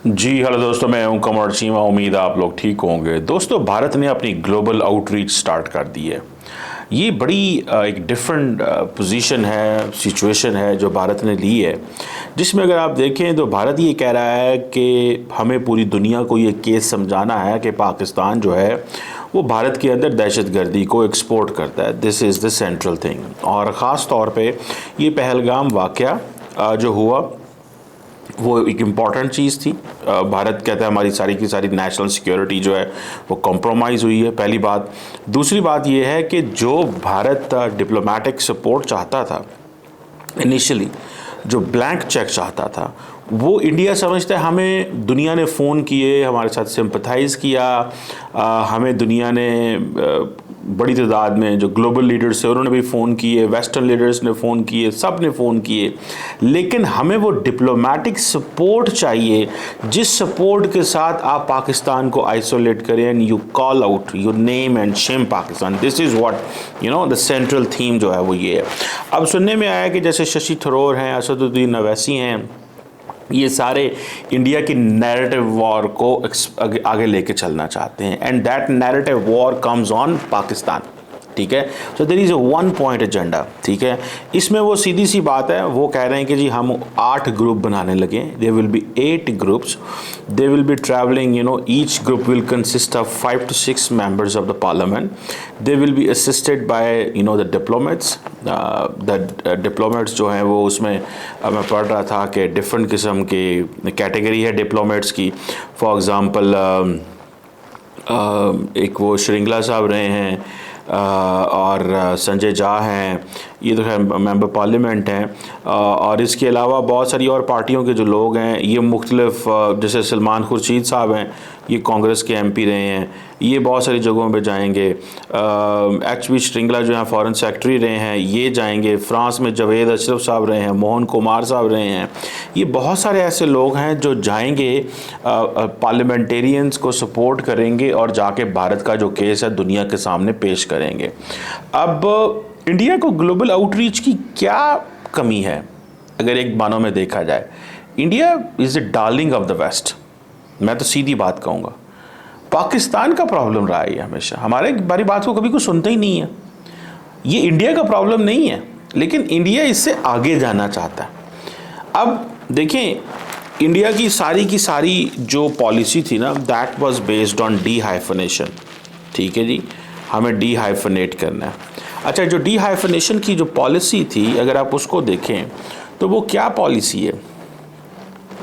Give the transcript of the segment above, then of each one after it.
जी hello दोस्तों, मैं हूं कमर चीमा। उम्मीद है आप लोग ठीक होंगे। दोस्तों, भारत ने अपनी ग्लोबल आउटरीच स्टार्ट कर दी है। ये बड़ी एक डिफरेंट पोजीशन है, सिचुएशन है जो भारत ने ली है, जिसमें अगर आप देखें तो भारत ये कह रहा है कि हमें पूरी दुनिया को ये केस समझाना है कि पाकिस्तान जो है वो भारत के अंदर दहशतगर्दी को एक्सपोर्ट करता है। This is the central thing. और ख़ास तौर पे ये पहलगाम वाक़या जो हुआ वो एक इम्पॉर्टेंट चीज़ थी। भारत कहता है हमारी सारी की सारी नेशनल सिक्योरिटी जो है वो कॉम्प्रोमाइज़ हुई है, पहली बात। दूसरी बात ये है कि जो भारत डिप्लोमेटिक सपोर्ट चाहता था इनिशियली, जो ब्लैंक चेक चाहता था, वो इंडिया समझता है हमें दुनिया ने फ़ोन किए, हमारे साथ सिंपथाइज़ किया, हमें दुनिया ने बड़ी तादाद में जो ग्लोबल लीडर्स थे उन्होंने भी फ़ोन किए, वेस्टर्न लीडर्स ने फ़ोन किए, सब ने फ़ोन किए, लेकिन हमें वो डिप्लोमेटिक सपोर्ट चाहिए जिस सपोर्ट के साथ आप पाकिस्तान को आइसोलेट करें and you call out, you name and Shem Pakistan. This is what the central theme जो है वो ये है। अब सुनने में आया कि जैसे शशि थरूर हैं, असदुद्दीन अवैसी हैं, ये सारे इंडिया की नैरेटिव वॉर को आगे लेके चलना चाहते हैं, and that narrative war comes on Pakistan. ठीक है, so there is a one point agenda. ठीक है, इसमें वो सीधी सी बात है, वो कह रहे हैं कि जी हम 8 ग्रुप बनाने लगे। There will be 8 groups, they will be travelling, each group will consist of 5 to 6 members of the parliament. They will be assisted by the diplomats. The diplomats जो हैं वो उसमें मैं पढ़ रहा था कि डिफरेंट किस्म के कैटेगरी है डिप्लोमेट्स की। फॉर एग्ज़ाम्पल एक वो श्रृंगला साहब रहे हैं, और संजय झा हैं, ये तो खैर मेंबर पार्लियामेंट हैं, और इसके अलावा बहुत सारी और पार्टियों के जो लोग हैं, ये मुख्तलिफ, जैसे सलमान खुर्शीद साहब हैं, ये कांग्रेस के एमपी रहे हैं, ये बहुत सारी जगहों पे जाएंगे। एच.वी. श्रृंगला जो हैं फॉरेन सेक्रेटरी रहे हैं, ये जाएंगे। फ्रांस में जावेद अशरफ साहब रहे हैं, मोहन कुमार साहब रहे हैं। ये बहुत सारे ऐसे लोग हैं जो जाएंगे, पार्लियामेंटेरियंस को सपोर्ट करेंगे और जाके भारत का जो केस है दुनिया के सामने पेश करेंगे। अब इंडिया को ग्लोबल आउटरीच की क्या कमी है? अगर एक मानों में देखा जाए, India is the darling of the west. मैं तो सीधी बात कहूँगा, पाकिस्तान का प्रॉब्लम रहा है हमेशा। हमारी बात को कभी कुछ सुनते ही नहीं है। ये इंडिया का प्रॉब्लम नहीं है, लेकिन इंडिया इससे आगे जाना चाहता है। अब देखें, इंडिया की सारी जो पॉलिसी थी ना, that was based on D-hyphenation. ठीक है जी, हमें डी-हाइफनेट करना है। अच्छा, जो डी-हाइफनेशन की जो पॉलिसी थी, अगर आप उसको देखें तो वो क्या पॉलिसी है,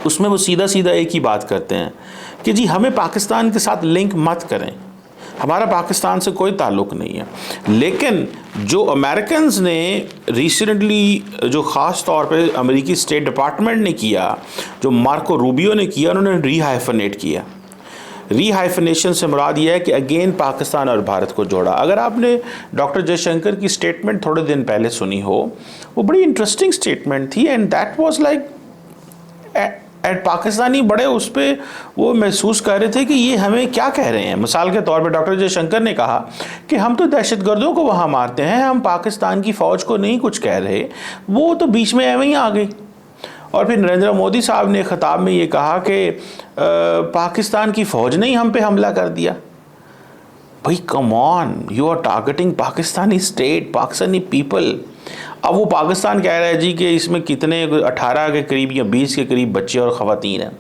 उसमें वो सीधा सीधा एक ही बात करते हैं कि जी हमें पाकिस्तान के साथ लिंक मत करें, हमारा पाकिस्तान से कोई ताल्लुक़ नहीं है। लेकिन जो अमेरिकन्स ने रिसेंटली, जो ख़ास तौर पे अमेरिकी स्टेट डिपार्टमेंट ने किया, जो मार्को रूबियो ने किया, उन्होंने री-हाइफनेट किया। री-हाइफनेशन से मुराद ये है कि अगेन पाकिस्तान और भारत को जोड़ा। अगर आपने डॉक्टर जयशंकर की स्टेटमेंट थोड़े दिन पहले सुनी हो, वो बड़ी इंटरेस्टिंग स्टेटमेंट थी, and that was like and Pakistani बड़े उस पर वो महसूस कर रहे थे कि ये हमें क्या कह रहे हैं। मिसाल के तौर पे डॉक्टर जयशंकर ने कहा कि हम तो दहशतगर्दों को वहाँ मारते हैं, हम पाकिस्तान की फ़ौज को नहीं कुछ कह रहे। वो तो बीच में एवं ही आ गई। और फिर नरेंद्र मोदी साहब ने ख़िताब में ये कहा कि पाकिस्तान की फ़ौज ने ही हम पे हमला कर दिया। भाई come on, you are targeting Pakistani state, Pakistani people. अब वो पाकिस्तान कह रहा है जी कि इसमें कितने 18 के करीब या 20 के करीब बच्चे और ख़वातीन हैं।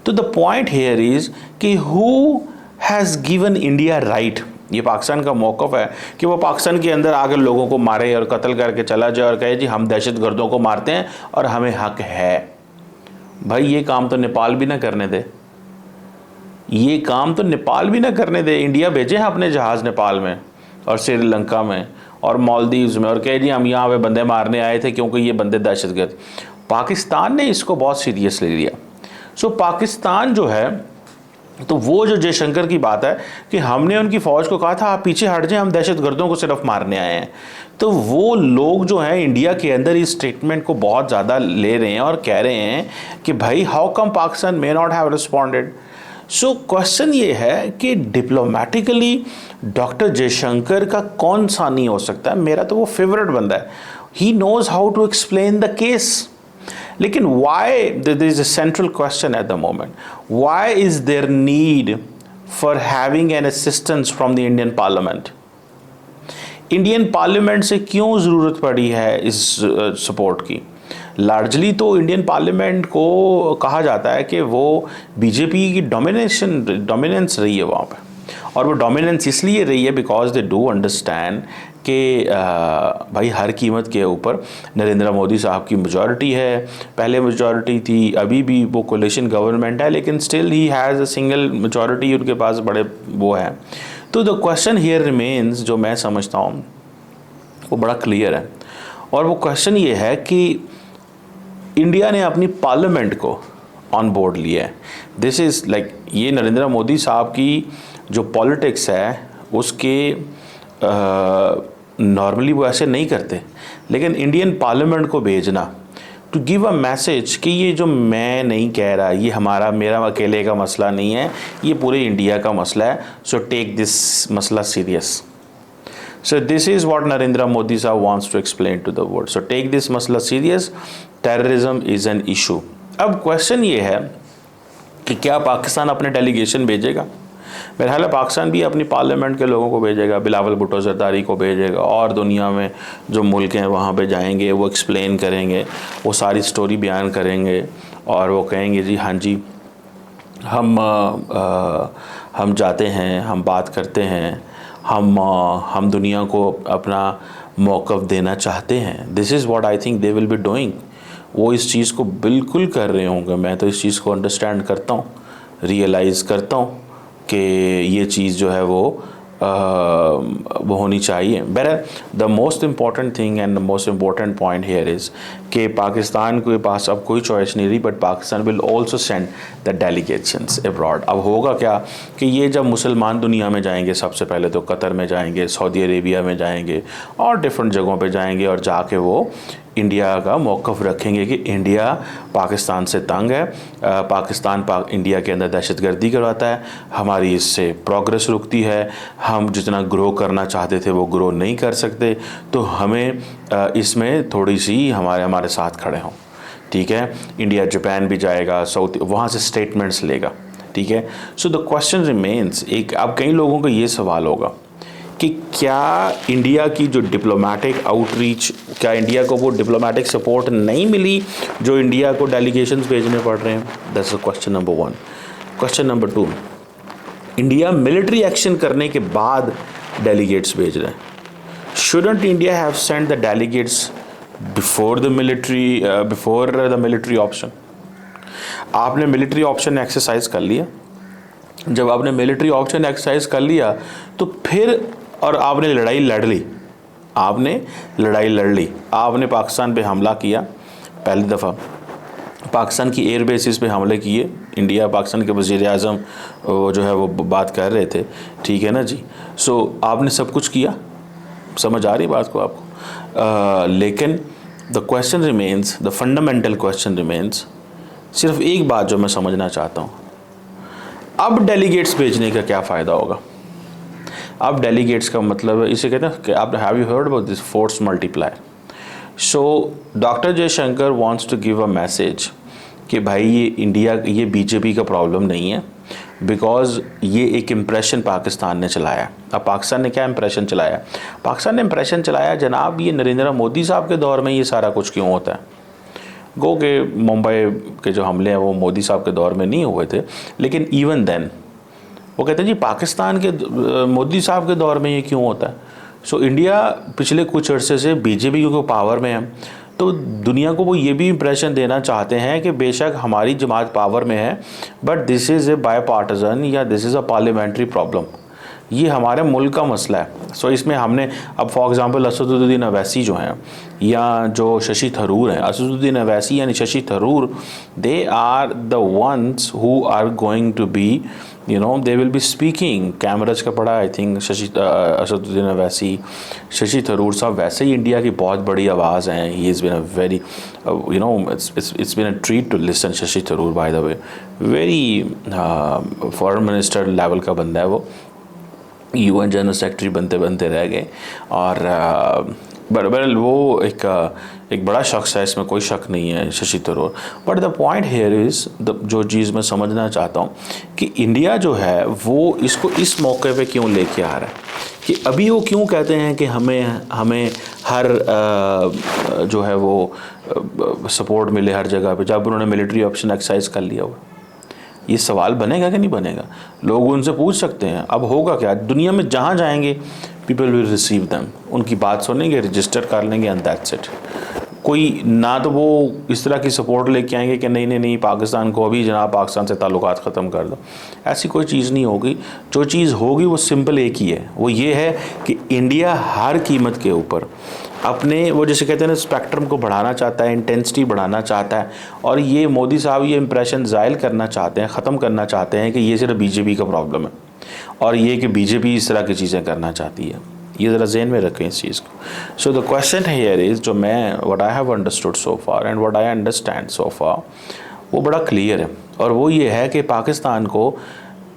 तो द पॉइंट हेयर इज़ कि who has given India right, ये पाकिस्तान का मौक़िफ़ है कि वो पाकिस्तान के अंदर आकर लोगों को मारे और कत्ल करके चला जाए और कहे जी हम दहशतगर्दों को मारते हैं और हमें हक है। भाई ये काम तो नेपाल भी ना करने दे, ये काम तो नेपाल भी ना करने दे। इंडिया भेजे हैं अपने जहाज़ नेपाल में और श्रीलंका में और मालदीव्स में, और कहे जी हम यहाँ पे बंदे मारने आए थे क्योंकि ये बंदे दहशतगर्द। पाकिस्तान ने इसको बहुत सीरियसली लिया। सो पाकिस्तान जो है, तो वो जो जयशंकर की बात है कि हमने उनकी फ़ौज को कहा था आप पीछे हट जाएं, हम दहशतगर्दों को सिर्फ मारने आए हैं, तो वो लोग जो हैं इंडिया के अंदर इस स्टेटमेंट को बहुत ज़्यादा ले रहे हैं और कह रहे हैं कि भाई how come Pakistan may not have responded. So question ये है कि डिप्लोमेटिकली डॉक्टर जयशंकर का कौन सा नहीं हो सकता है। मेरा तो वो फेवरेट बंदा है, he knows how to explain the case. लेकिन why there is a central question at the moment, why is there need for having an assistance from the Indian parliament? Indian parliament से क्यों ज़रूरत पड़ी है इस support की? Largely तो Indian parliament को कहा जाता है कि वो बीजेपी की डोमिनेंस रही है वहाँ पे, और वो डोमिनेंस इसलिए रही है बिकॉज दे डू अंडरस्टैंड कि भाई हर कीमत के ऊपर नरेंद्र मोदी साहब की मेजॉरिटी है, पहले मेजॉरिटी थी, अभी भी वो कोलिशन गवर्नमेंट है, लेकिन still he has a single majority, उनके पास बड़े वो है। तो द क्वेश्चन हियर रिमेन्स, जो मैं समझता हूँ वो बड़ा क्लियर है, और वो क्वेश्चन ये है कि इंडिया ने अपनी पार्लियामेंट को ऑन बोर्ड लिया है। दिस इज़ लाइक, ये नरेंद्र मोदी साहब की जो पॉलिटिक्स है उसके नॉर्मली वो ऐसे नहीं करते, लेकिन इंडियन पार्लियामेंट को भेजना टू गिव अ मैसेज कि ये जो मैं नहीं कह रहा, ये मेरा अकेले का मसला नहीं है, ये पूरे इंडिया का मसला है, सो टेक दिस मसला serious. So this is what Narendra Modi sir wants to explain to the world. So take this मसला serious. Terrorism is an issue. अब क्वेश्चन ये है कि क्या पाकिस्तान अपने डेलीगेशन भेजेगा? मेरा ख्याल है पाकिस्तान भी अपनी पार्लियामेंट के लोगों को भेजेगा, बिलावल भुट्टो जरदारी को भेजेगा, और दुनिया में जो मुल्क हैं वहाँ पे जाएंगे, वो एक्सप्लेन करेंगे, वो सारी स्टोरी बयान करेंगे, और वो कहेंगे जी हाँ जी हम जाते हैं, हम बात करते हैं, हम दुनिया को अपना मौक़िफ़ देना चाहते हैं। This is what I think they will be doing. वो इस चीज़ को बिल्कुल कर रहे होंगे, मैं तो इस चीज़ को अंडरस्टैंड करता हूँ, रियलाइज़ करता हूँ कि ये चीज़ जो है वो होनी चाहिए। बहरहाल the most important thing and the most important point here is कि पाकिस्तान के पास अब कोई चॉइस नहीं रही, but Pakistan will also send the delegations abroad. अब होगा क्या कि ये जब मुसलमान दुनिया में जाएंगे, सबसे पहले तो कतर में जाएंगे, सऊदी अरेबिया में जाएंगे, और डिफरेंट जगहों पे जाएंगे, और जाके वो इंडिया का मौक़िफ़ रखेंगे कि इंडिया पाकिस्तान से तंग है, पाकिस्तान इंडिया के अंदर दहशतगर्दी करवाता है, हमारी इससे प्रोग्रेस रुकती है, हम जितना ग्रो करना चाहते थे वो ग्रो नहीं कर सकते, तो हमें इसमें थोड़ी सी हमारे साथ खड़े हों। ठीक है, इंडिया जापान भी जाएगा, साउथ, वहाँ से स्टेटमेंट्स लेगा। ठीक है, सो द क्वेश्चन रिमेन्स, एक अब कई लोगों का ये सवाल होगा कि क्या इंडिया की जो डिप्लोमेटिक आउटरीच, क्या इंडिया को वो डिप्लोमेटिक सपोर्ट नहीं मिली जो इंडिया को डेलीगेशंस भेजने पड़ रहे हैं? That's question number 1। Question number 2, India military action करने के बाद डेलीगेट्स भेज रहे हैं। Shouldn't India have sent the delegates before the military option? आपने मिलिट्री ऑप्शन एक्सरसाइज कर लिया, जब आपने मिलिट्री ऑप्शन एक्सरसाइज कर लिया तो फिर, और आपने लड़ाई लड़ ली, आपने पाकिस्तान पे हमला किया, पहली दफ़ा पाकिस्तान की एयर बेसिस पे हमले किए, इंडिया पाकिस्तान के वज़ीर आज़म वो जो है वो बात कर रहे थे, ठीक है ना जी। सो आपने सब कुछ किया, समझ आ रही बात को आपको? लेकिन the question remains, the fundamental question remains, सिर्फ एक बात जो मैं समझना चाहता हूँ, अब डेलीगेट्स भेजने का क्या फ़ायदा होगा? अब डेलीगेट्स का मतलब है, इसे कहते हैं कि आप have you heard about this force multiplier? So doctor Jaishankar wants to give a message कि भाई ये इंडिया, ये बीजेपी का प्रॉब्लम नहीं है, बिकॉज ये एक इम्प्रेशन पाकिस्तान ने चलाया। अब पाकिस्तान ने क्या इम्प्रेशन चलाया? पाकिस्तान ने इम्प्रेशन चलाया, जनाब ये नरेंद्र मोदी साहब के दौर में ये सारा कुछ क्यों होता है? गो के मुंबई के जो हमले हैं वो मोदी साहब के दौर में नहीं हुए थे, लेकिन इवन देन वो कहते हैं जी पाकिस्तान के मोदी साहब के दौर में ये क्यों होता है? सो इंडिया पिछले कुछ अर्से से बीजेपी को पावर में है, तो दुनिया को वो ये भी इम्प्रेशन देना चाहते हैं कि बेशक हमारी जमात पावर में है, but this is a bipartisan, या this is a parliamentary problem, ये हमारे मुल्क का मसला है। सो इसमें हमने अब फॉर एग्ज़ाम्पल असदुद्दीन अवैसी जो हैं, या जो शशि थरूर हैं, असदुद्दीन अवैसी यानी Shashi Tharoor, they are the ones who are going to be, you know, they will be speaking, कैमराज का पड़ा आई थिंक असदुद्दीन अवैसी, शशि थरूर साहब वैसे ही इंडिया की बहुत बड़ी आवाज़ हैं। He is been a very, you know, it's been a treat to listen Shashi Tharoor, by the way, very foreign minister level का बंदा है वो, UN जनरल सेक्रेटरी बनते बनते रह गए, और बट वो एक बड़ा शख्स है, इसमें कोई शक नहीं है, Shashi Tharoor. But the point here is, जो चीज़ मैं समझना चाहता हूँ कि इंडिया जो है वो इसको इस मौके पे क्यों लेके आ रहा है, कि अभी वो क्यों कहते हैं कि हमें हर जो है वो सपोर्ट मिले हर जगह पे, जब उन्होंने मिलिट्री ऑप्शन एक्सरसाइज कर लिया हुआ। ये सवाल बनेगा कि नहीं बनेगा, लोग उनसे पूछ सकते हैं। अब होगा क्या, दुनिया में जहाँ जाएंगे पीपल विल रिसीव दैम, उनकी बात सुनेंगे, रजिस्टर कर लेंगे एंड दैट्स इट। कोई ना तो वो इस तरह की सपोर्ट लेके आएंगे कि नहीं नहीं नहीं पाकिस्तान को अभी जनाब पाकिस्तान से ताल्लुकात ख़त्म कर दो, ऐसी कोई चीज़ नहीं होगी। जो चीज़ होगी वो सिंपल एक ही है, वो ये है कि इंडिया हर कीमत के ऊपर अपने वो जैसे कहते हैं ना स्पेक्ट्रम को बढ़ाना चाहता है, इंटेंसिटी बढ़ाना चाहता है। और ये मोदी साहब ये इंप्रेशन ज़ायल करना चाहते हैं, ख़त्म करना चाहते हैं कि ये सिर्फ बीजेपी का प्रॉब्लम है और ये कि बीजेपी इस तरह की चीज़ें करना चाहती है। ये ज़रा जहन में रखें इस चीज़ को। So the question here is, जो मैं what I have understood so far and what I understand so far, वो बड़ा क्लियर है। और वो ये है कि पाकिस्तान को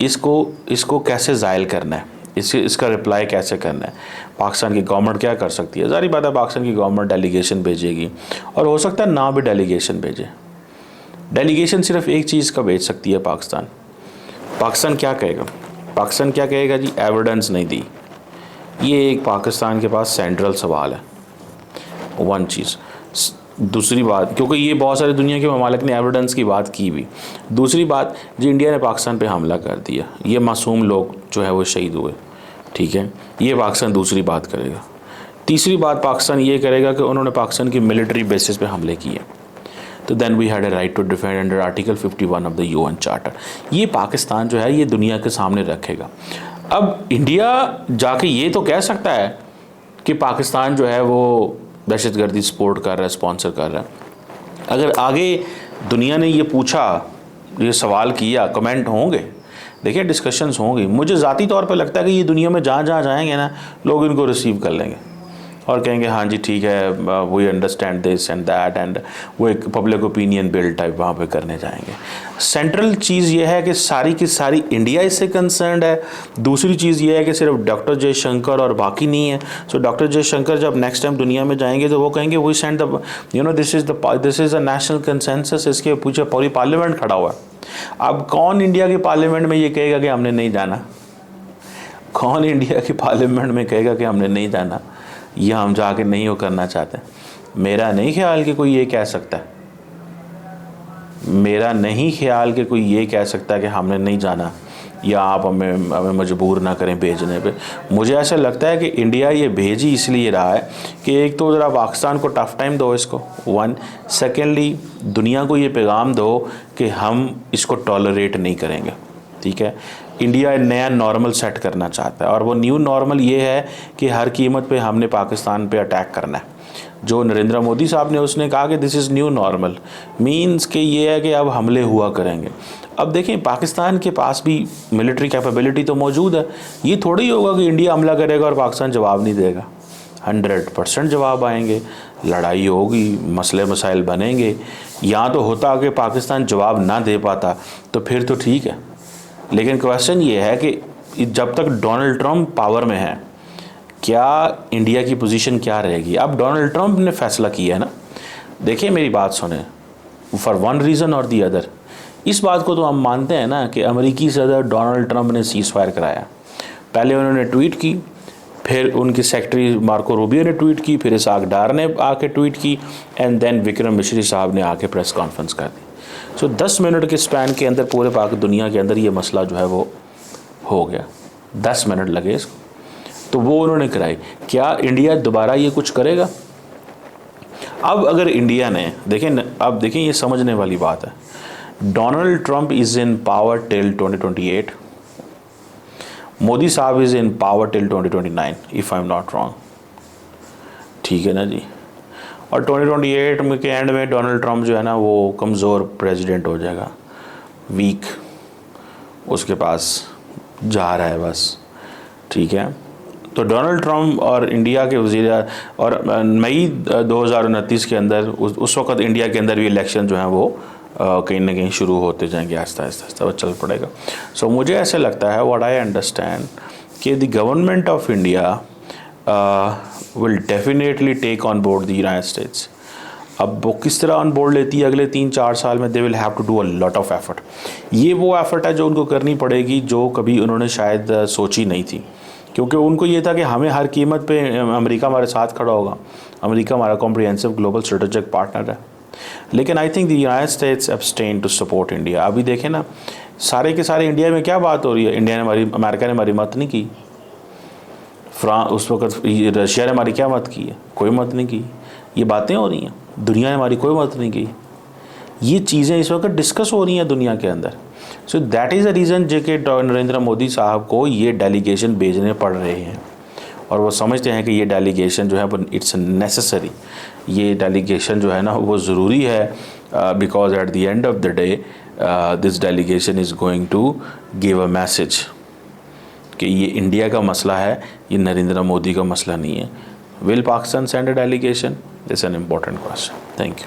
इसको कैसे ज़ायल करना है, इसका रिप्लाई कैसे करना है। पाकिस्तान की गवर्नमेंट क्या कर सकती है, ज़ाहिर बात है पाकिस्तान की गवर्नमेंट डेलीगेशन भेजेगी, और हो सकता है ना भी डेलीगेशन भेजे। डेलीगेशन सिर्फ एक चीज़ का भेज सकती है पाकिस्तान क्या कहेगा, पाकिस्तान क्या कहेगा जी, एविडेंस नहीं दी। ये एक पाकिस्तान के पास सेंट्रल सवाल है, वन चीज़। दूसरी बात, क्योंकि ये बहुत सारे दुनिया के ममालिक ने एविडेंस की बात की भी। दूसरी बात जी, इंडिया ने पाकिस्तान पे हमला कर दिया, ये मासूम लोग जो है वो शहीद हुए, ठीक है, ये पाकिस्तान दूसरी बात करेगा। तीसरी बात पाकिस्तान ये करेगा कि उन्होंने पाकिस्तान की मिलिट्री बेसिस पे हमले किए, तो then we had a right to defend under article 51 of the UN charter. ये पाकिस्तान जो है ये दुनिया के सामने रखेगा। अब इंडिया जाके ये तो कह सकता है कि पाकिस्तान जो है वो दहशतगर्दी सपोर्ट कर रहा है, स्पॉन्सर कर रहा है। अगर आगे दुनिया ने ये पूछा, ये सवाल किया, कमेंट होंगे, देखिए डिस्कशंस होंगी। मुझे ज़ाती तौर पे लगता है कि ये दुनिया में जहाँ जहाँ जाएंगे ना, लोग इनको रिसीव कर लेंगे और कहेंगे हाँ जी ठीक है, we understand this and that, and वो एक पब्लिक ओपिनियन बिल्ड टाइप वहाँ पे करने जाएंगे। सेंट्रल चीज़ ये है कि सारी की सारी इंडिया इससे कंसर्न्ड है। दूसरी चीज़ ये है कि सिर्फ डॉक्टर जयशंकर और बाकी नहीं है। सो डॉक्टर जयशंकर जब नेक्स्ट टाइम दुनिया में जाएंगे तो वो कहेंगे we send the this is a national consensus. इसके पीछे पूरी पार्लियामेंट खड़ा हुआ है। अब कौन इंडिया के पार्लियामेंट में ये कहेगा कि हमने नहीं जाना, कौन इंडिया के पार्लियामेंट में कहेगा कि हमने नहीं जाना, यह हम जाके नहीं वो करना चाहते। मेरा नहीं ख्याल कि कोई ये कह सकता है, मेरा नहीं ख्याल कि कोई ये कह सकता है कि हमने नहीं जाना या आप हमें मजबूर ना करें भेजने पे। मुझे ऐसा लगता है कि इंडिया ये भेज ही इसलिए रहा है कि एक तो ज़रा पाकिस्तान को टफ़ टाइम दो इसको, वन, सेकेंडली दुनिया को ये पैगाम दो कि हम इसको टॉलरेट नहीं करेंगे, ठीक है। इंडिया नया नॉर्मल सेट करना चाहता है और वो न्यू नॉर्मल ये है कि हर कीमत पे हमने पाकिस्तान पे अटैक करना है। जो नरेंद्र मोदी साहब ने उसने कहा कि this is new normal, means कि ये है कि अब हमले हुआ करेंगे। अब देखें पाकिस्तान के पास भी मिलिट्री कैपेबिलिटी तो मौजूद है। ये थोड़ी होगा कि इंडिया हमला करेगा और पाकिस्तान जवाब नहीं देगा। 100% जवाब आएंगे, लड़ाई होगी, मसले मसाइल बनेंगे। यहाँ तो होता कि पाकिस्तान जवाब ना दे पाता तो फिर तो ठीक है, लेकिन क्वेश्चन ये है कि जब तक डोनाल्ड ट्रंप पावर में है क्या इंडिया की पोजीशन क्या रहेगी। अब डोनाल्ड ट्रंप ने फैसला किया है ना, देखिए मेरी बात सुने, फॉर वन रीज़न और दी अदर। इस बात को तो हम मानते हैं ना कि अमेरिकी सदर डोनाल्ड ट्रंप ने सीज़ फायर कराया। पहले उन्होंने ट्वीट की, फिर उनकी सेक्रेटरी मार्को रूबियो ने ट्वीट की, फिर इसहाक डार ने आके ट्वीट की, एंड देन विक्रम मिश्री साहब ने आके प्रेस कॉन्फ्रेंस कर दी। सो 10 मिनट के स्पैन के अंदर पूरे पाक दुनिया के अंदर ये मसला जो है वो हो गया। 10 मिनट लगे इसको, तो वो उन्होंने कराई। क्या इंडिया दोबारा ये कुछ करेगा? अब अगर इंडिया ने अब देखें ये समझने वाली बात है, Donald Trump is in power till 2028, Modi साहब is in power till 2029 if I am not wrong, ठीक है ना जी। और 2028 में के एंड में डोनाल्ड ट्रंप जो है ना वो कमज़ोर प्रेसिडेंट हो जाएगा, वीक, उसके पास जा रहा है बस, ठीक है। तो डोनाल्ड ट्रंप और इंडिया के वज़ीर और मई 2029 के अंदर उस वक्त इंडिया के अंदर भी इलेक्शन जो है वो कहीं ना कहीं शुरू होते जाएंगे, आहिस्ता आहिस्ता वो चल पड़ेगा। सो मुझे ऐसे लगता है, व्हाट आई अंडरस्टैंड, कि the government of India will definitely take on board the United States. अब वो किस तरह ऑन बोर्ड लेती है अगले 3-4 साल में, they will have to do a lot of effort. ये वो एफर्ट है जो उनको करनी पड़ेगी जो कभी उन्होंने शायद सोची नहीं थी, क्योंकि उनको ये था कि हमें हर कीमत पे अमेरिका हमारे साथ खड़ा होगा, अमेरिका हमारा कॉम्प्रिहेंसिव ग्लोबल स्ट्रेटेजिक पार्टनर है। लेकिन I think the United States abstain to support India. अभी देखें ना, सारे के सारे इंडिया में क्या बात हो रही है, इंडिया ने हमारी, अमेरिका ने हमारी मत नहीं की, उस वक्त रशिया ने हमारी क्या मत की है, कोई मत नहीं की। ये बातें हो रही हैं, दुनिया ने हमारी कोई मत नहीं की। ये चीज़ें इस वक्त डिस्कस हो रही हैं दुनिया के अंदर। So that is the reason कि नरेंद्र मोदी साहब को ये डेलीगेशन भेजने पड़ रहे हैं, और वो समझते हैं कि ये डेलीगेशन जो है वो इट्स नेसेसरी, ये डेलीगेशन जो है ना वो ज़रूरी है, because at the end of the day this delegation is going to give a message कि ये इंडिया का मसला है, ये नरेंद्र मोदी का मसला नहीं है। Will Pakistan send a delegation? This an important question. Thank you.